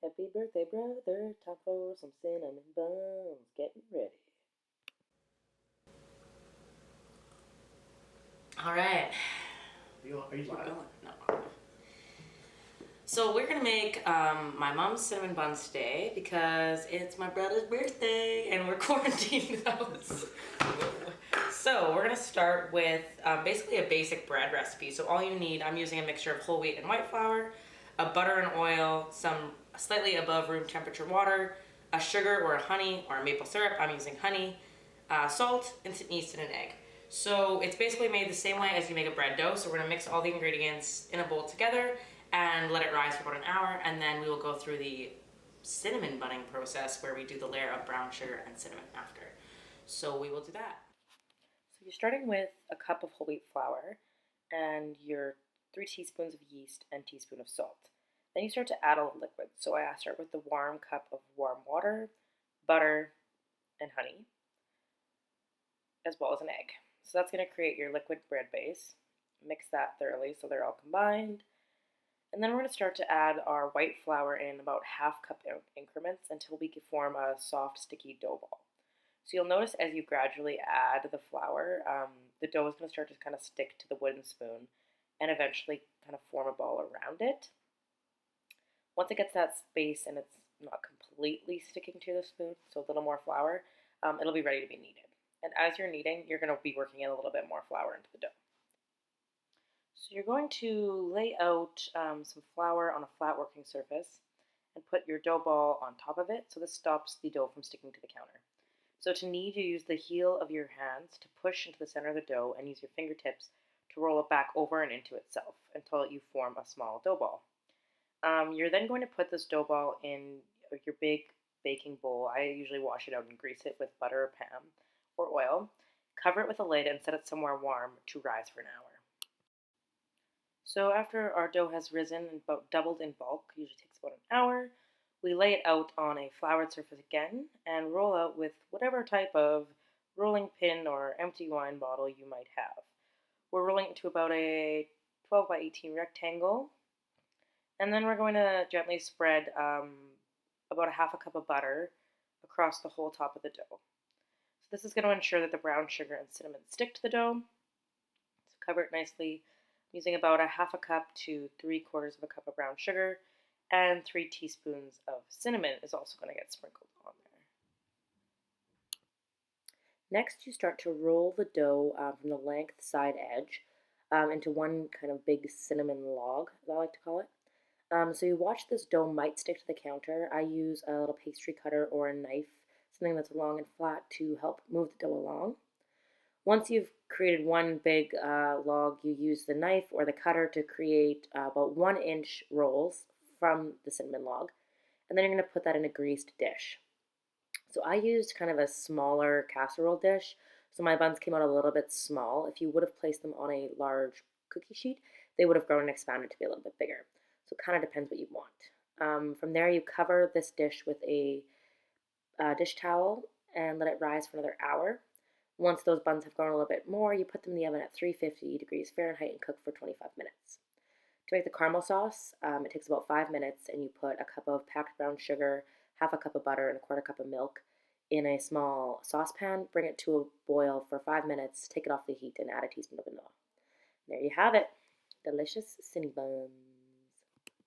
Happy birthday, brother. Time for some cinnamon buns. Getting ready. All right. Are you We're live? going. No. So we're gonna make my mom's cinnamon buns today because it's my brother's birthday and we're quarantined in the house. So we're gonna start with basically a basic bread recipe. So all you need, I'm using a mixture of whole wheat and white flour, a butter and oil, some slightly above room temperature water, a sugar or a honey or a maple syrup. I'm using honey, salt, instant yeast, and an egg. So it's basically made the same way as you make a bread dough. So we're gonna mix all the ingredients in a bowl together and let it rise for about an hour, and then we will go through the cinnamon bunning process where we do the layer of brown sugar and cinnamon after. So we will do that. So you're starting with a cup of whole wheat flour and your 3 teaspoons of yeast and teaspoon of salt. Then you start to add all the liquids. So I start with the warm cup of warm water, butter, and honey, as well as an egg. So that's going to create your liquid bread base. Mix that thoroughly so they're all combined. And then we're going to start to add our white flour in about half cup increments until we can form a soft, sticky dough ball. So you'll notice as you gradually add the flour, the dough is going to start to kind of stick to the wooden spoon and eventually kind of form a ball around it. Once it gets that space and it's not completely sticking to the spoon, so a little more flour, it'll be ready to be kneaded. And as you're kneading, you're going to be working in a little bit more flour into the dough. So you're going to lay out some flour on a flat working surface and put your dough ball on top of it, so this stops the dough from sticking to the counter. So to knead, you use the heel of your hands to push into the center of the dough and use your fingertips to roll it back over and into itself until you form a small dough ball. You're then going to put this dough ball in your big baking bowl. I usually wash it out and grease it with butter or Pam or oil. Cover it with a lid and set it somewhere warm to rise for an hour. So after our dough has risen and about doubled in bulk, usually takes about an hour, we lay it out on a floured surface again and roll out with whatever type of rolling pin or empty wine bottle you might have. We're rolling it to about a 12 by 18 rectangle, and then we're going to gently spread about a half a cup of butter across the whole top of the dough. So this is going to ensure that the brown sugar and cinnamon stick to the dough. So cover it nicely using about a half a cup to 3/4 of a cup of brown sugar, and 3 teaspoons of cinnamon is also going to get sprinkled on there. Next, you start to roll the dough from the length side edge into one kind of big cinnamon log, as I like to call it. So you watch this dough might stick to the counter. I use a little pastry cutter or a knife, something that's long and flat, to help move the dough along. Once you've created one big log, you use the knife or the cutter to create about 1-inch rolls from the cinnamon log, and then you're going to put that in a greased dish. So I used kind of a smaller casserole dish, so my buns came out a little bit small. If you would have placed them on a large cookie sheet, they would have grown and expanded to be a little bit bigger. So it kind of depends what you want. From there, you cover this dish with a dish towel and let it rise for another hour. Once those buns have grown a little bit more, you put them in the oven at 350 degrees Fahrenheit and cook for 25 minutes. To make the caramel sauce, it takes about 5 minutes, and you put a cup of packed brown sugar, half a cup of butter, and a quarter cup of milk in a small saucepan. Bring it to a boil for 5 minutes, take it off the heat, and add a teaspoon of vanilla. There you have it. Delicious cinnamon buns.